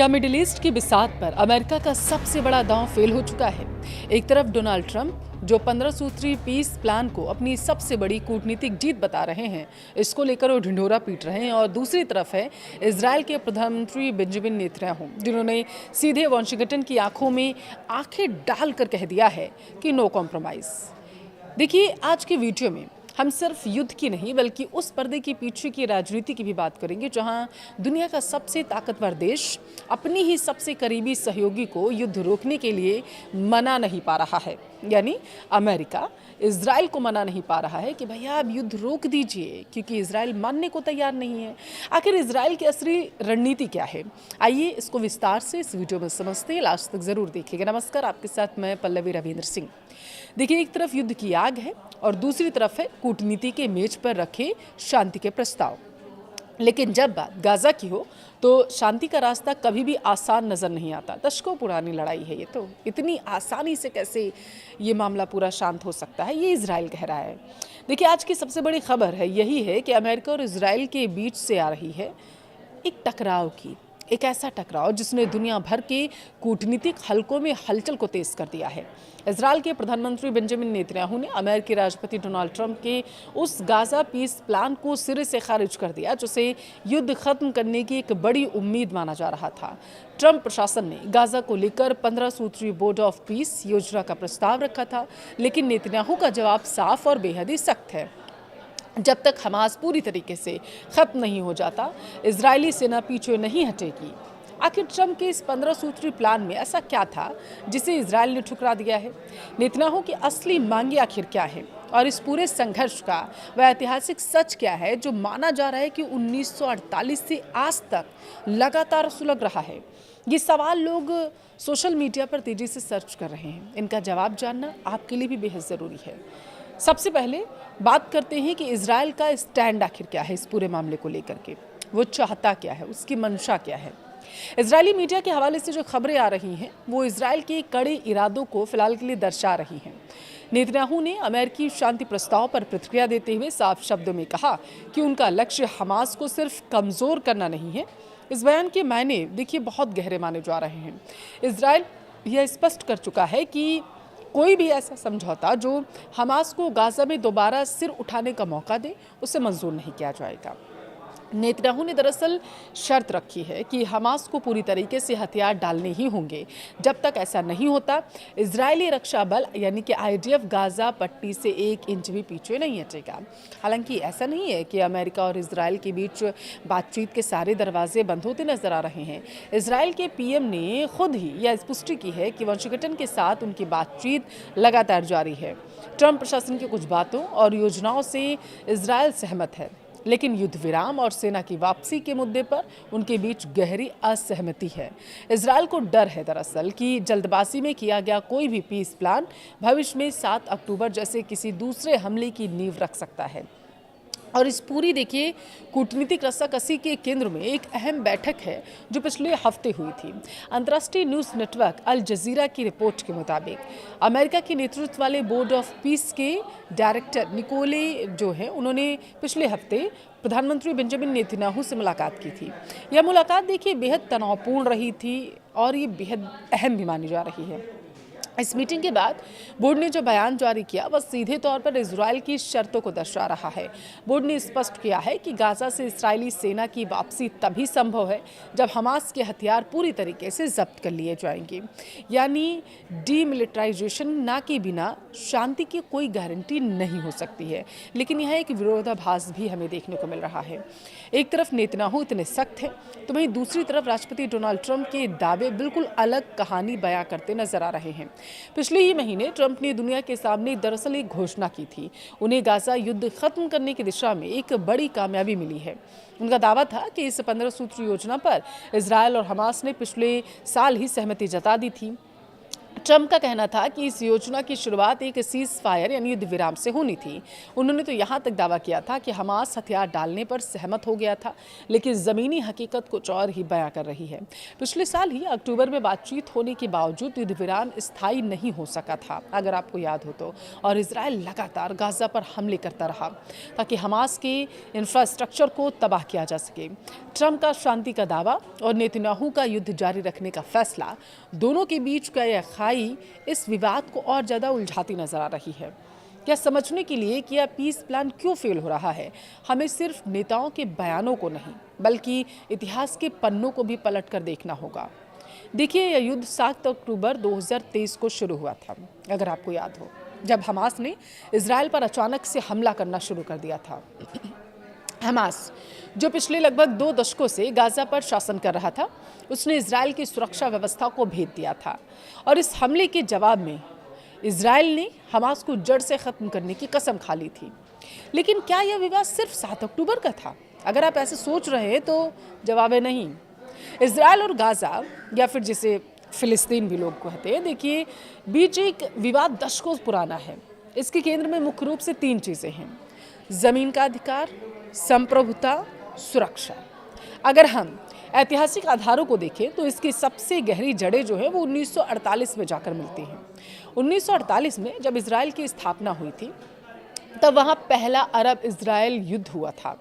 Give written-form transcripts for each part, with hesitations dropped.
क्या middle east की बिसात पर अमेरिका का सबसे बड़ा दांव फेल हो चुका है। एक तरफ डोनाल्ड ट्रंप जो 15 सूत्री पीस प्लान को अपनी सबसे बड़ी कूटनीतिक जीत बता रहे हैं, इसको लेकर वो ढिंढोरा पीट रहे हैं, और दूसरी तरफ है इजराइल के प्रधानमंत्री बेंजामिन नेतन्याहू, जिन्होंने सीधे वॉशिंगटन की आंखों में आंखें डालकर कह दिया है कि नो कॉम्प्रोमाइज। देखिए, आज के वीडियो में हम सिर्फ युद्ध की नहीं बल्कि उस पर्दे के पीछे की राजनीति की भी बात करेंगे, जहां दुनिया का सबसे ताकतवर देश अपनी ही सबसे करीबी सहयोगी को युद्ध रोकने के लिए मना नहीं पा रहा है। यानी अमेरिका इजराइल को मना नहीं पा रहा है कि भैया आप युद्ध रोक दीजिए, क्योंकि इजराइल मानने को तैयार नहीं है। आखिर इजराइल की असली रणनीति क्या है, आइए इसको विस्तार से इस वीडियो में समझते हैं। लास्ट तक जरूर देखिएगा। नमस्कार, आपके साथ मैं पल्लवी रविंद्र सिंह। देखिए, एक तरफ युद्ध की आग है और दूसरी तरफ है कूटनीति के मेज पर रखे शांति के प्रस्ताव। लेकिन जब बात गाजा की हो तो शांति का रास्ता कभी भी आसान नजर नहीं आता। दशकों पुरानी लड़ाई है ये, तो इतनी आसानी से कैसे ये मामला पूरा शांत हो सकता है, ये इजराइल कह रहा है। देखिए, आज की सबसे बड़ी खबर है यही है कि अमेरिका और इजराइल के बीच से आ रही है एक टकराव की, एक ऐसा टकराव जिसने दुनिया भर के कूटनीतिक हलकों में हलचल को तेज कर दिया है। इजराइल के प्रधानमंत्री बेंजामिन नेतन्याहू ने अमेरिकी राष्ट्रपति डोनाल्ड ट्रंप के उस गाजा पीस प्लान को सिरे से खारिज कर दिया, जिसे युद्ध खत्म करने की एक बड़ी उम्मीद माना जा रहा था। ट्रंप प्रशासन ने गाजा को लेकर 15 सूत्री बोर्ड ऑफ पीस योजना का प्रस्ताव रखा था, लेकिन नेतन्याहू का जवाब साफ और बेहद ही सख्त है। जब तक हमास पूरी तरीके से खत्म नहीं हो जाता, इजरायली सेना पीछे नहीं हटेगी। आखिर ट्रंप के इस 15 सूत्री प्लान में ऐसा क्या था जिसे इजराइल ने ठुकरा दिया है? नेतन्याहू की असली मांगे आखिर क्या है, और इस पूरे संघर्ष का वह ऐतिहासिक सच क्या है जो माना जा रहा है कि 1948 से आज तक लगातार सुलग रहा है? ये सवाल लोग सोशल मीडिया पर तेजी से सर्च कर रहे हैं। इनका जवाब जानना आपके लिए भी बेहद ज़रूरी है। सबसे पहले बात करते हैं कि इजराइल का स्टैंड आखिर क्या है इस पूरे मामले को लेकर के। वो चाहता क्या है, उसकी मंशा क्या है? इजरायली मीडिया के हवाले से जो खबरें आ रही हैं वो इजराइल के कड़े इरादों को फिलहाल के लिए दर्शा रही हैं। नेतन्याहू ने अमेरिकी शांति प्रस्ताव पर प्रतिक्रिया देते हुए साफ शब्दों में कहा कि उनका लक्ष्य हमास को सिर्फ कमज़ोर करना नहीं है। इस बयान के मायने देखिए बहुत गहरे माने जा रहे हैं। इजराइल यह स्पष्ट कर चुका है कि कोई भी ऐसा समझौता जो हमास को गाजा में दोबारा सिर उठाने का मौका दे, उसे मंजूर नहीं किया जाएगा। नेतन्याहू ने दरअसल शर्त रखी है कि हमास को पूरी तरीके से हथियार डालने ही होंगे। जब तक ऐसा नहीं होता, इजरायली रक्षा बल यानी कि आईडीएफ गाजा पट्टी से 1 इंच भी पीछे नहीं हटेगा। हालांकि ऐसा नहीं है कि अमेरिका और इजराइल के बीच बातचीत के सारे दरवाजे बंद होते नजर आ रहे हैं। इजराइल के पीएम ने खुद ही यह पुष्टि की है कि वॉशिंगटन के साथ उनकी बातचीत लगातार जारी है। ट्रंप प्रशासन की कुछ बातों और योजनाओं से इजराइल सहमत है, लेकिन युद्ध विराम और सेना की वापसी के मुद्दे पर उनके बीच गहरी असहमति है। इजराइल को डर है दरअसल कि जल्दबाजी में किया गया कोई भी पीस प्लान भविष्य में 7 अक्टूबर जैसे किसी दूसरे हमले की नींव रख सकता है। और इस पूरी देखिए कूटनीतिक रस्साकसी के केंद्र में एक अहम बैठक है जो पिछले हफ्ते हुई थी। अंतर्राष्ट्रीय न्यूज़ नेटवर्क अल जजीरा की रिपोर्ट के मुताबिक अमेरिका के नेतृत्व वाले बोर्ड ऑफ पीस के डायरेक्टर निकोले जो है, उन्होंने पिछले हफ्ते प्रधानमंत्री बेंजामिन नेतन्याहू से मुलाकात की थी। यह मुलाकात देखिए बेहद तनावपूर्ण रही थी और ये बेहद अहम भी मानी जा रही है। इस मीटिंग के बाद बोर्ड ने जो बयान जारी किया वह सीधे तौर पर इजराइल की शर्तों को दर्शा रहा है। बोर्ड ने स्पष्ट किया है कि गाजा से इजरायली सेना की वापसी तभी संभव है जब हमास के हथियार पूरी तरीके से जब्त कर लिए जाएंगे। यानी डीमिलिटराइजेशन ना के बिना शांति की कोई गारंटी नहीं हो सकती है। लेकिन यह एक विरोधाभास भी हमें देखने को मिल रहा है। एक तरफ नेतन्याहू इतने सख्त हैं, तो वहीं दूसरी तरफ राष्ट्रपति डोनाल्ड ट्रंप के दावे बिल्कुल अलग कहानी बयां करते नजर आ रहे हैं। पिछले ही महीने ट्रंप ने दुनिया के सामने दरअसल एक घोषणा की थी। उन्हें गाजा युद्ध खत्म करने की दिशा में एक बड़ी कामयाबी मिली है। उनका दावा था कि इस 15 सूत्री योजना पर इजराइल और हमास ने पिछले साल ही सहमति जता दी थी। ट्रंप का कहना था कि इस योजना की शुरुआत एक सीज फायर यानी युद्ध विराम से होनी थी। उन्होंने तो यहाँ तक दावा किया था कि हमास हथियार डालने पर सहमत हो गया था, लेकिन ज़मीनी हकीकत कुछ और ही बयां कर रही है। पिछले साल ही अक्टूबर में बातचीत होने के बावजूद युद्ध विराम स्थायी नहीं हो सका था, अगर आपको याद हो तो, और इसराइल लगातार गाजा पर हमले करता रहा ताकि हमास के इंफ्रास्ट्रक्चर को तबाह किया जा सके। ट्रंप का शांति का दावा और नेतन्याहू का युद्ध जारी रखने का फैसला, दोनों के बीच का यह खाई इस विवाद को और ज़्यादा उलझाती नजर आ रही है। क्या समझने के लिए कि यह पीस प्लान क्यों फेल हो रहा है, हमें सिर्फ नेताओं के बयानों को नहीं बल्कि इतिहास के पन्नों को भी पलट कर देखना होगा। देखिए, यह युद्ध 7 अक्टूबर 2023 को शुरू हुआ था, अगर आपको याद हो, जब हमास ने इजराइल पर अचानक से हमला करना शुरू कर दिया था। हमास, जो पिछले लगभग 2 दशकों से गाजा पर शासन कर रहा था, उसने इजराइल की सुरक्षा व्यवस्था को भेद दिया था और इस हमले के जवाब में इजराइल ने हमास को जड़ से खत्म करने की कसम खा ली थी। लेकिन क्या यह विवाद सिर्फ 7 अक्टूबर का था? अगर आप ऐसे सोच रहे हैं तो जवाब है नहीं। इजराइल और गाजा, या फिर जिसे फिलिस्तीन भी लोग कहते हैं, देखिए, बीच एक विवाद दशकों पुराना है। इसके केंद्र में मुख्य रूप से 3 चीज़ें हैं: जमीन का अधिकार, संप्रभुता, सुरक्षा। अगर हम ऐतिहासिक आधारों को देखें तो इसकी सबसे गहरी जड़ें जो है वो 1948 में जाकर मिलती हैं। 1948 में जब इजराइल की स्थापना हुई थी, तब वहाँ पहला अरब इजराइल युद्ध हुआ था।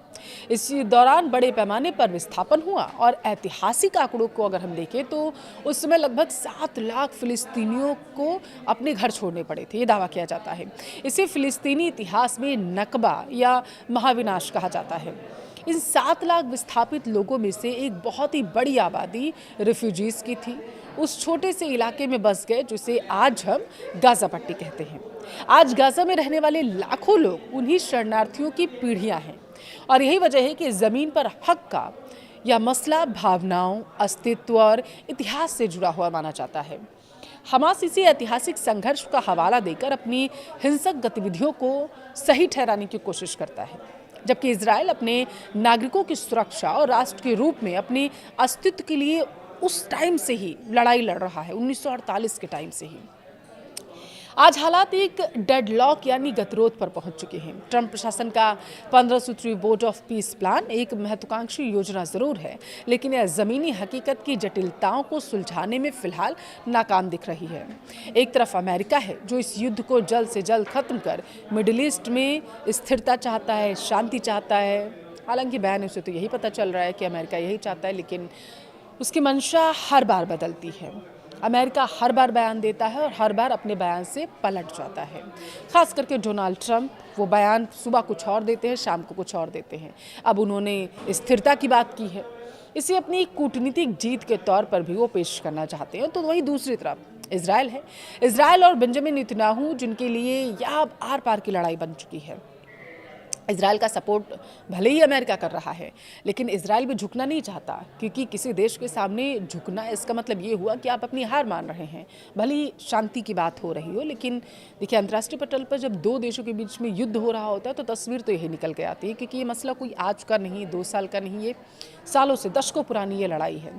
इस दौरान बड़े पैमाने पर विस्थापन हुआ और ऐतिहासिक आंकड़ों को अगर हम देखें तो उस समय लगभग 7 लाख फिलिस्तीनियों को अपने घर छोड़ने पड़े थे, ये दावा किया जाता है। इसे फिलिस्तीनी इतिहास में नकबा या महाविनाश कहा जाता है। इन 7 लाख विस्थापित लोगों में से एक बहुत ही बड़ी आबादी रिफ्यूजीज की थी। उस छोटे से इलाके में बस गए जिसे आज हम गाजा पट्टी कहते हैं। आज गाजा में रहने वाले लाखों लोग उन्हीं शरणार्थियों की पीढ़ियां हैं और यही वजह है कि ज़मीन पर हक का यह मसला भावनाओं, अस्तित्व और इतिहास से जुड़ा हुआ माना जाता है। हमास इसी ऐतिहासिक संघर्ष का हवाला देकर अपनी हिंसक गतिविधियों को सही ठहराने की कोशिश करता है, जबकि इजराइल अपने नागरिकों की सुरक्षा और राष्ट्र के रूप में अपने अस्तित्व के लिए उस टाइम से ही लड़ाई लड़ रहा है, 1948 के टाइम से ही। आज हालात एक डेडलॉक यानी गतिरोध पर पहुंच चुके हैं। ट्रंप प्रशासन का 15 सूत्री बोर्ड ऑफ पीस प्लान एक महत्वाकांक्षी योजना जरूर है, लेकिन यह जमीनी हकीकत की जटिलताओं को सुलझाने में फिलहाल नाकाम दिख रही है। एक तरफ अमेरिका है जो इस युद्ध को जल्द से जल्द खत्म कर मिडिल ईस्ट में स्थिरता चाहता है, शांति चाहता है। हालांकि बयान से तो यही पता चल रहा है कि अमेरिका यही चाहता है, लेकिन उसकी मंशा हर बार बदलती है। अमेरिका हर बार बयान देता है और हर बार अपने बयान से पलट जाता है। खास करके डोनाल्ड ट्रंप, वो बयान सुबह कुछ और देते हैं, शाम को कुछ और देते हैं। अब उन्होंने स्थिरता की बात की है, इसे अपनी कूटनीतिक जीत के तौर पर भी वो पेश करना चाहते हैं। तो वही दूसरी तरफ इजराइल है। इजराइल और बेंजामिन नेतन्याहू, जिनके लिए यह आर पार की लड़ाई बन चुकी है। इजराइल का सपोर्ट भले ही अमेरिका कर रहा है, लेकिन इजराइल भी झुकना नहीं चाहता, क्योंकि किसी देश के सामने झुकना इसका मतलब ये हुआ कि आप अपनी हार मान रहे हैं। भले ही शांति की बात हो रही हो, लेकिन देखिए, अंतर्राष्ट्रीय पटल पर जब 2 देशों के बीच में युद्ध हो रहा होता है तो तस्वीर तो यही निकल के आती है, क्योंकि ये मसला कोई आज का नहीं, 2 साल का नहीं, ये सालों से, दशकों पुरानी ये लड़ाई है।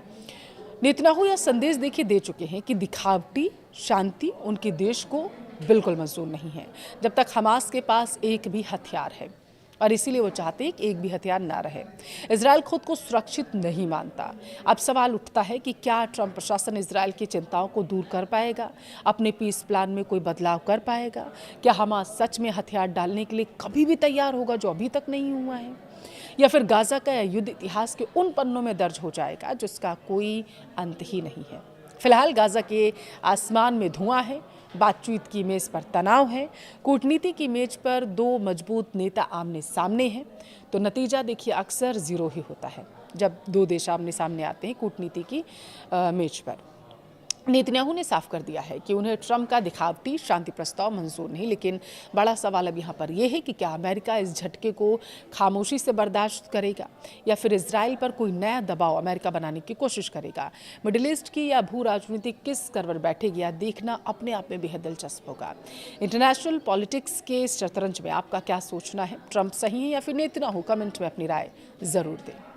नेतन्याहू यह संदेश देखिए दे चुके हैं कि दिखावटी शांति उनके देश को बिल्कुल मंजूर नहीं है, जब तक हमास के पास एक भी हथियार है, और इसीलिए वो चाहते हैं कि एक भी हथियार ना रहे। इजराइल खुद को सुरक्षित नहीं मानता। अब सवाल उठता है कि क्या ट्रंप प्रशासन इजराइल की चिंताओं को दूर कर पाएगा, अपने पीस प्लान में कोई बदलाव कर पाएगा? क्या हमास सच में हथियार डालने के लिए कभी भी तैयार होगा, जो अभी तक नहीं हुआ है? या फिर गाजा का युद्ध इतिहास के उन पन्नों में दर्ज हो जाएगा जिसका कोई अंत ही नहीं है? फिलहाल गाजा के आसमान में धुआं है, बातचीत की मेज पर तनाव है, कूटनीति की मेज पर 2 मजबूत नेता आमने सामने हैं। तो नतीजा देखिए अक्सर 0 ही होता है जब 2 देश आमने सामने आते हैं कूटनीति की मेज पर। नेतन्याहू ने साफ कर दिया है कि उन्हें ट्रंप का दिखावटी शांति प्रस्ताव मंजूर नहीं, लेकिन बड़ा सवाल अब यहाँ पर यह है कि क्या अमेरिका इस झटके को खामोशी से बर्दाश्त करेगा या फिर इजराइल पर कोई नया दबाव अमेरिका बनाने की कोशिश करेगा? मिडिल ईस्ट की या भू राजनीति किस करवट बैठेगी, यह देखना अपने आप में बेहद दिलचस्प होगा। इंटरनेशनल पॉलिटिक्स के शतरंज में आपका क्या सोचना है? ट्रंप सही है या फिर नेतन्याहू? कमेंट में अपनी राय जरूर दें।